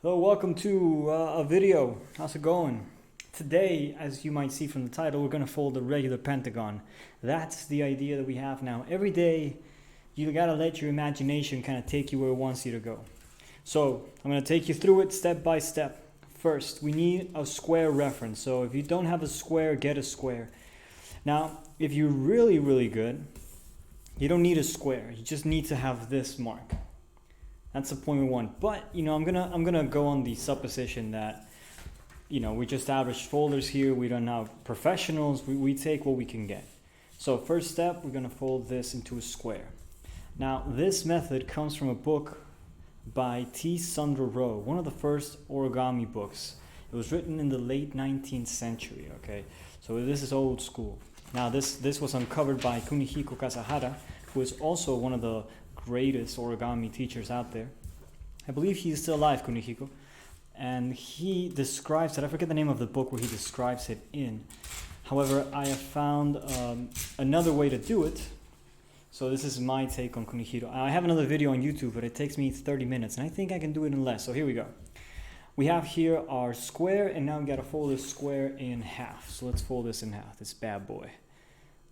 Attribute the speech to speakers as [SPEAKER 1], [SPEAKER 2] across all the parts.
[SPEAKER 1] Hello, welcome to a video. How's it going? Today, as you might see from the title, we're going to fold a regular pentagon. That's the idea that we have now. Every day, you got to let your imagination kind of take you where it wants you to go. So, I'm going to take you through it step by step. First, we need a square reference. So, if you don't have a square, get a square. Now, if you're really good, you don't need a square. You just need to have this mark. That's the point we want. But I'm gonna go on the supposition that we're just average folders here. We don't have professionals. We take what we can get. So first step, we're gonna fold this into a square. Now this method comes from a book by T. Sundar Rowe, one of the first origami books. It was written in the late 19th century. Okay, so this is old school. Now this was uncovered by Kunihiko Kasahara, who is also one of the greatest origami teachers out there. I believe he's still alive, Kunihiko. And he describes it, I forget the name of the book where he describes it in. However, I have found another way to do it. So this is my take on Kunihiko. I have another video on YouTube, but it takes me 30 minutes, and I think I can do it in less. So here we go. We have here our square, and now we got to fold this square in half. So let's fold this in half, this bad boy.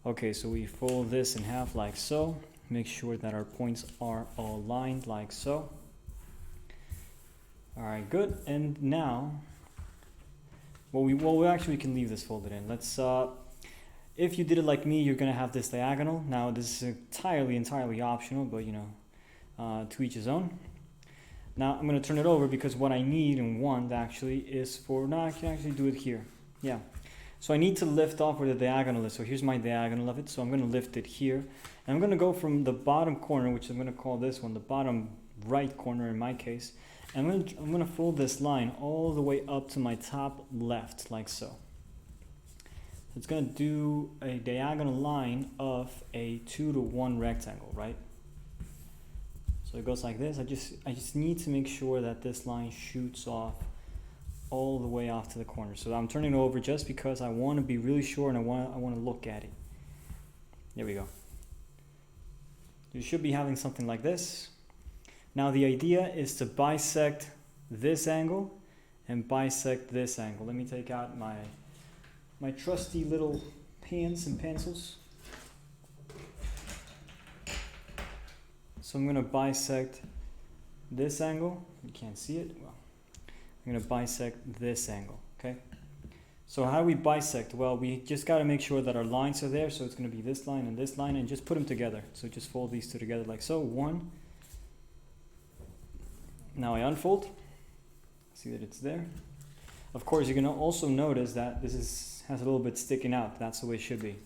[SPEAKER 1] Okay, so we fold this in half like so. Make sure that our points are aligned like so. All right, good. And now, we can leave this folded in. Let's. If you did it like me, you're gonna have this diagonal. Now this is entirely optional, but to each his own. Now I'm gonna turn it over because what I need and want actually is for. No, I can actually do it here. Yeah. So I need to lift off where the diagonal is. So here's my diagonal of it. So I'm going to lift it here. And I'm going to go from the bottom corner, which I'm going to call this one, the bottom right corner in my case. And I'm going to fold this line all the way up to my top left, like so. It's going to do a diagonal line of a 2-to-1 rectangle, right? So it goes like this. I just need to make sure that this line shoots off all the way off to the corner. So I'm turning it over just because I want to be really sure and I want to look at it. There we go. You should be having something like this. Now the idea is to bisect this angle and bisect this angle. Let me take out my trusty little pens and pencils. So I'm going to bisect this angle. You can't see it. Well, I'm going to bisect this angle, okay? So how do we bisect? Well, we just got to make sure that our lines are there. So it's going to be this line and just put them together. So just fold these two together like so. One. Now I unfold. See that it's there. Of course, you're going to also notice that this has a little bit sticking out. That's the way it should be.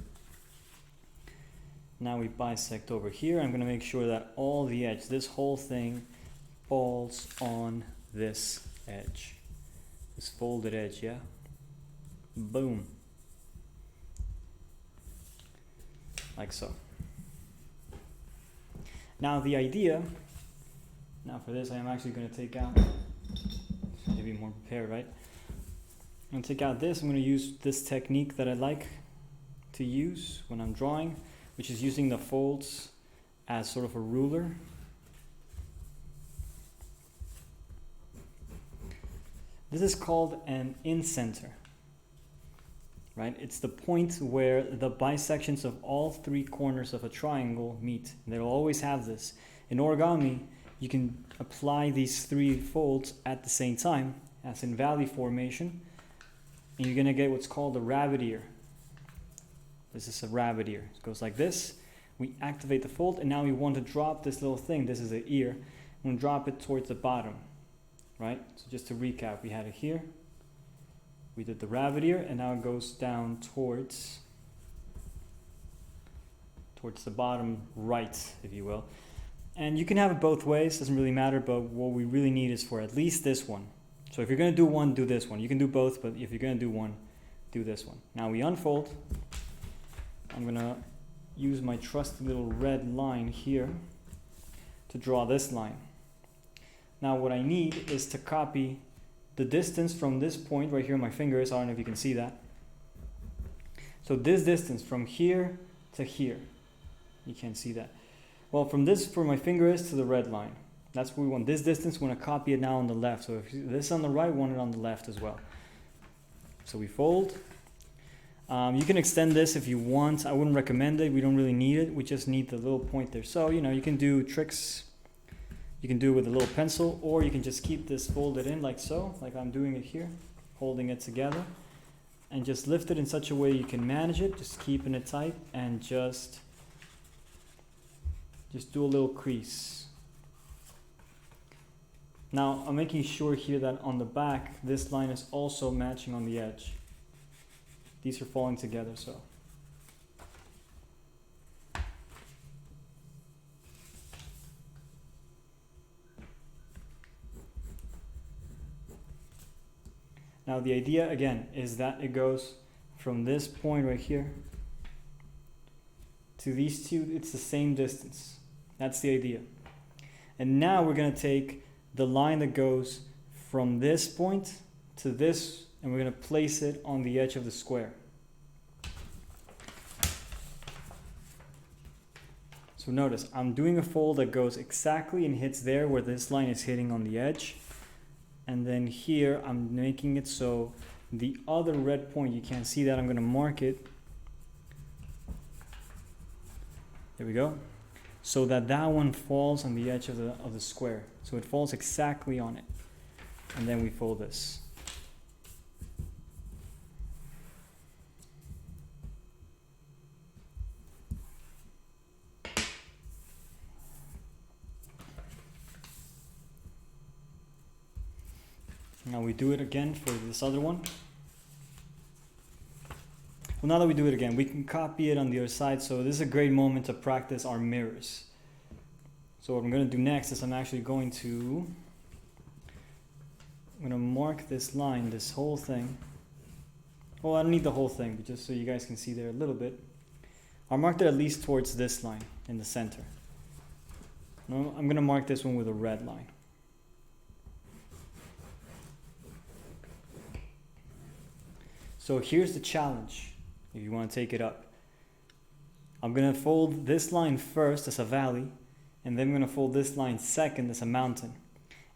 [SPEAKER 1] Now we bisect over here. I'm going to make sure that all the edge, this whole thing, falls on this edge, this folded edge, yeah? Boom. Like so. Now the idea, now for this I am actually going to take out, to be more prepared, right? I'm going to take out this. I'm going to use this technique that I like to use when I'm drawing, which is using the folds as sort of a ruler. This is called an incenter, right? It's the point where the bisections of all three corners of a triangle meet. They'll always have this. In origami, you can apply these three folds at the same time, as in valley formation, and you're gonna get what's called a rabbit ear. This is a rabbit ear. It goes like this. We activate the fold, and now we want to drop this little thing. This is the ear. I'm gonna drop it towards the bottom. Right? So just to recap, we had it here. We did the rabbit ear, and now it goes down towards the bottom right, if you will. And you can have it both ways, doesn't really matter, but what we really need is for at least this one. So if you're going to do one, do this one. You can do both, but if you're going to do one, do this one. Now we unfold. I'm going to use my trusty little red line here to draw this line. Now what I need is to copy the distance from this point right here, my fingers, I don't know if you can see that. So this distance from here to here, you can't see that. Well, from this, where my finger is to the red line. That's what we want. This distance, we want to copy it now on the left. So if this on the right, we want it on the left as well. So we fold. You can extend this if you want. I wouldn't recommend it. We don't really need it. We just need the little point there. So, you know, you can do tricks. You can do it with a little pencil, or you can just keep this folded in like so, like I'm doing it here, holding it together, and just lift it in such a way you can manage it, just keeping it tight, and just do a little crease. Now, I'm making sure here that on the back, this line is also matching on the edge. These are falling together, so. Now the idea, again, is that it goes from this point right here to these two. It's the same distance. That's the idea. And now we're going to take the line that goes from this point to this, and we're going to place it on the edge of the square. So notice, I'm doing a fold that goes exactly and hits there where this line is hitting on the edge. And then here, I'm making it so the other red point, you can't see that, I'm going to mark it. There we go. So that one falls on the edge of the square. So it falls exactly on it. And then we fold this. Now we do it again for this other one. Well, now that we do it again, we can copy it on the other side. So this is a great moment to practice our mirrors. So what I'm going to do next is I'm going to mark this line, this whole thing. Well, I don't need the whole thing, but just so you guys can see there a little bit. I'll mark it at least towards this line in the center. Now I'm going to mark this one with a red line. So here's the challenge, if you want to take it up. I'm going to fold this line first as a valley, and then I'm going to fold this line second as a mountain.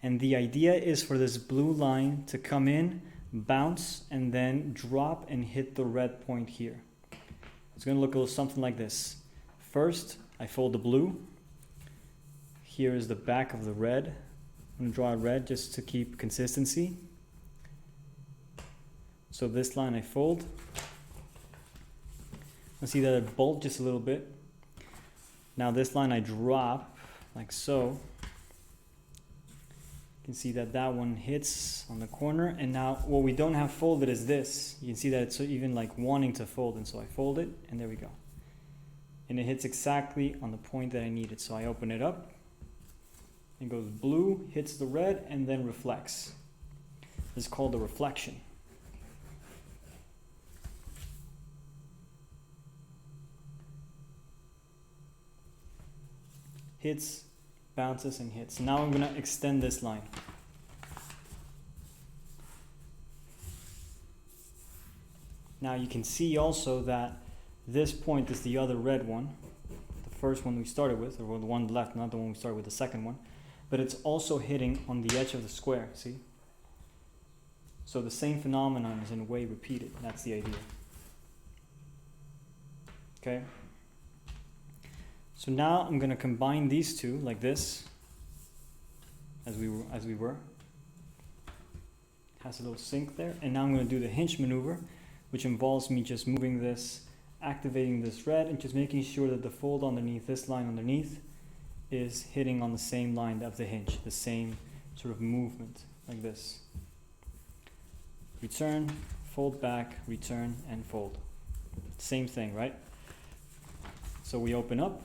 [SPEAKER 1] And the idea is for this blue line to come in, bounce, and then drop and hit the red point here. It's going to look a little something like this. First, I fold the blue. Here is the back of the red. I'm going to draw a red just to keep consistency. So this line I fold. I see that it bulged just a little bit. Now this line I drop like so. You can see that one hits on the corner. And now what we don't have folded is this. You can see that it's even like wanting to fold. And so I fold it, and there we go. And it hits exactly on the point that I needed. So I open it up. It goes blue, hits the red, and then reflects. This is called the reflection. Hits, bounces, and hits. Now I'm going to extend this line. Now you can see also that this point is the other red one, the first one we started with, or the one left, not the one we started with, the second one, but it's also hitting on the edge of the square, see? So the same phenomenon is in a way repeated. That's the idea. Okay? So now I'm going to combine these two like this, as we were. Has a little sync there. And now I'm going to do the hinge maneuver, which involves me just moving this, activating this red, and just making sure that the fold underneath, this line underneath, is hitting on the same line of the hinge, the same sort of movement, like this. Return, fold back, return, and fold. Same thing, right? So we open up.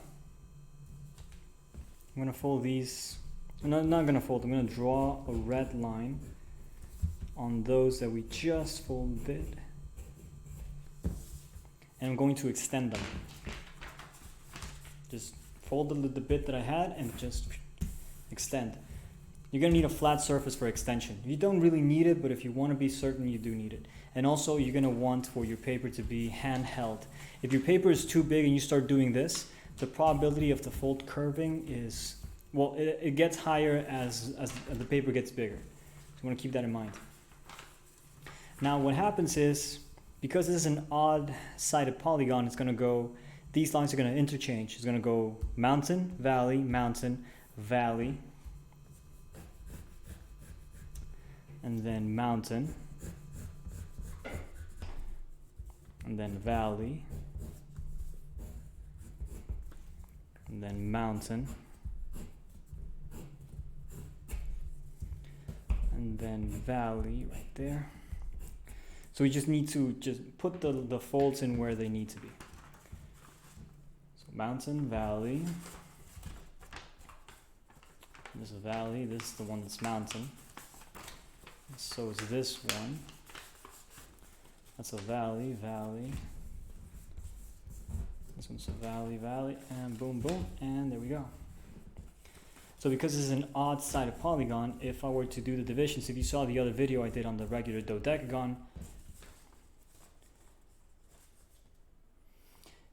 [SPEAKER 1] I'm going to fold these. I'm not going to fold. I'm going to draw a red line on those that we just folded. And I'm going to extend them. Just fold the bit that I had and just extend. You're going to need a flat surface for extension. You don't really need it, but if you want to be certain, you do need it. And also, you're going to want for your paper to be handheld. If your paper is too big and you start doing this, the probability of the fold curving is well, it gets higher as the paper gets bigger. So you want to keep that in mind. Now what happens is, because this is an odd-sided polygon, it's going to go, these lines are going to interchange. It's going to go mountain, valley, valley, and then mountain, and then valley, and then mountain, and then valley right there. So we just need to just put the folds in where they need to be. So mountain, valley. This is valley, this is the one that's mountain. So is this one. That's a valley, valley. This one's a valley, valley, and boom, boom, and there we go. So because this is an odd-sided polygon, if I were to do the divisions, if you saw the other video I did on the regular dodecagon,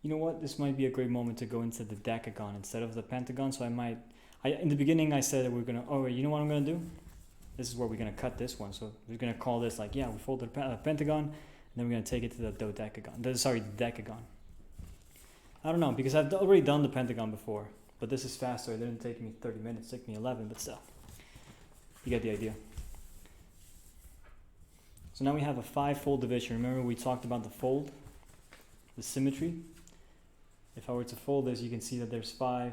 [SPEAKER 1] you know what, this might be a great moment to go into the decagon instead of the pentagon. So in the beginning I said that we're gonna, oh, you know what I'm gonna do? This is where we're gonna cut this one. So we're gonna call this like, yeah, we folded the pentagon, and then we're gonna take it to the dodecagon. Sorry, the decagon. I don't know, because I've already done the pentagon before, but this is faster. It didn't take me 30 minutes, it took me 11, but still, you get the idea. So now we have a 5-fold division. Remember we talked about the fold, the symmetry. If I were to fold this, you can see that there's 5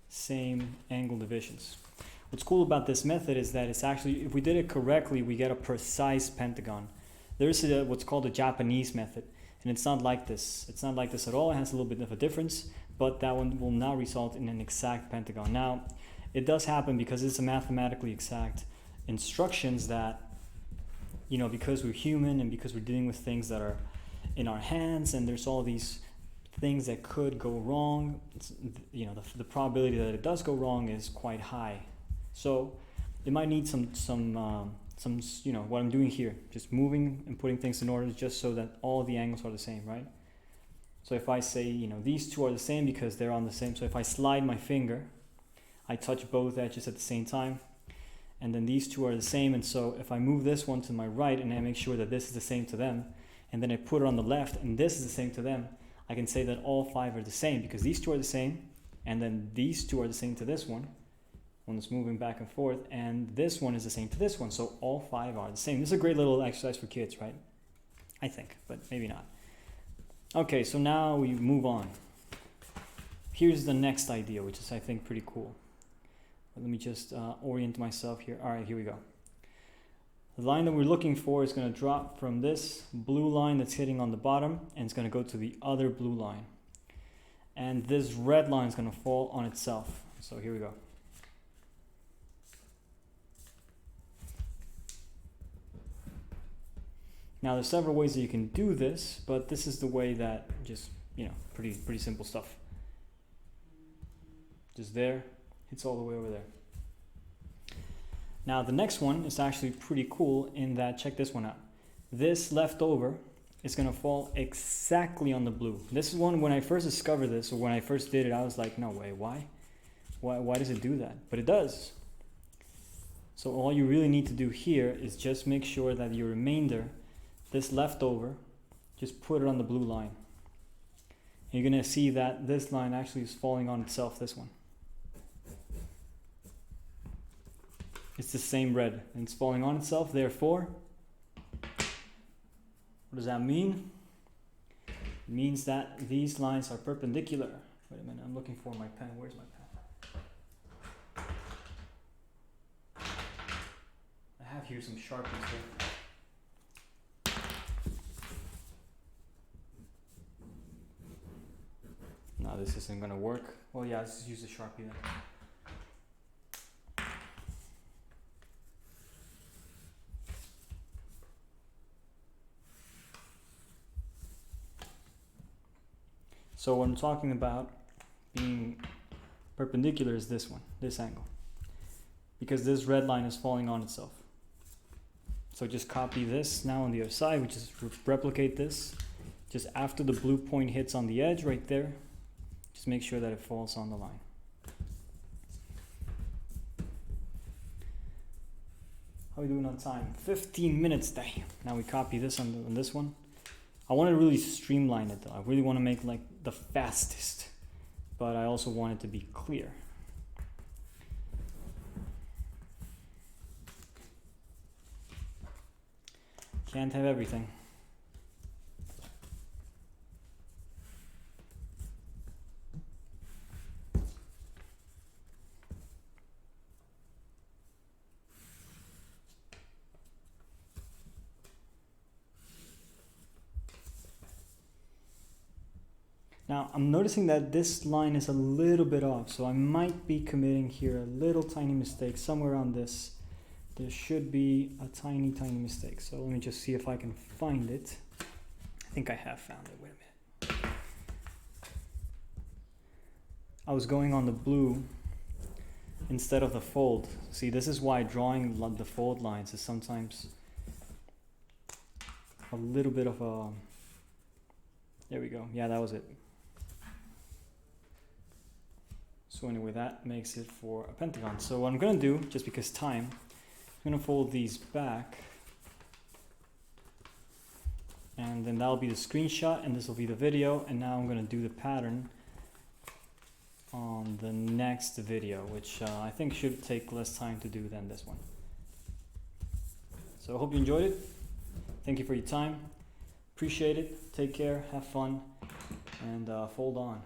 [SPEAKER 1] same angle divisions. What's cool about this method is that it's actually, if we did it correctly, we get a precise pentagon. There's what's called a Japanese method, and it's not like this. It's not like this at all. It has a little bit of a difference, but that one will not result in an exact pentagon. Now, it does happen because it's a mathematically exact instructions that, you know, because we're human and because we're dealing with things that are in our hands, and there's all these things that could go wrong, you know, the probability that it does go wrong is quite high. So it might need some, you know, what I'm doing here, just moving and putting things in order just so that all the angles are the same, right? So if I say, you know, these two are the same because they're on the same, so if I slide my finger, I touch both edges at the same time, and then these two are the same, and so if I move this one to my right and I make sure that this is the same to them, and then I put it on the left and this is the same to them, I can say that all 5 are the same because these two are the same, and then these two are the same to this one that's moving back and forth, and this one is the same to this one, so all 5 are the same. This is a great little exercise for kids, right? I think, but maybe not. Okay, so now we move on. Here's the next idea, which is, I think, pretty cool. Let me just orient myself here. All right, here we go. The line that we're looking for is going to drop from this blue line that's hitting on the bottom, and it's going to go to the other blue line. And this red line is going to fall on itself. So here we go. Now there's several ways that you can do this, but this is the way that just, you know, pretty simple stuff. Just there, hits all the way over there. Now the next one is actually pretty cool in that, check this one out. This leftover is gonna fall exactly on the blue. This is one, when I first discovered this, or when I first did it, I was like, no way, why? Why does it do that? But it does. So all you really need to do here is just make sure that your remainder, this leftover, just put it on the blue line. And you're gonna see that this line actually is falling on itself, this one. It's the same red, and it's falling on itself, therefore, what does that mean? It means that these lines are perpendicular. Wait a minute, I'm looking for my pen. Where's my pen? I have here some Sharpies here. No, this isn't gonna work. Well, yeah, let's just use a Sharpie then. So what I'm talking about being perpendicular is this one, this angle. Because this red line is falling on itself. So just copy this now on the other side, which is replicate this. Just after the blue point hits on the edge right there, just make sure that it falls on the line. How are we doing on time? 15 minutes, dang. Now we copy this on this one. I want to really streamline it though. I really want to make like the fastest, but I also want it to be clear. Can't have everything. Now I'm noticing that this line is a little bit off, so I might be committing here a little tiny mistake somewhere on this. There should be a tiny mistake. So let me just see if I can find it. I think I have found it. Wait a minute. I was going on the blue instead of the fold. See, this is why drawing the fold lines is sometimes a little bit of a... There we go. Yeah, that was it. So anyway, that makes it for a pentagon. So what I'm gonna do, just because time, I'm gonna fold these back, and then that'll be the screenshot, and this will be the video. And now I'm gonna do the pattern on the next video, which I think should take less time to do than this one. So I hope you enjoyed it. Thank you for your time. Appreciate it. Take care. Have fun. And fold on.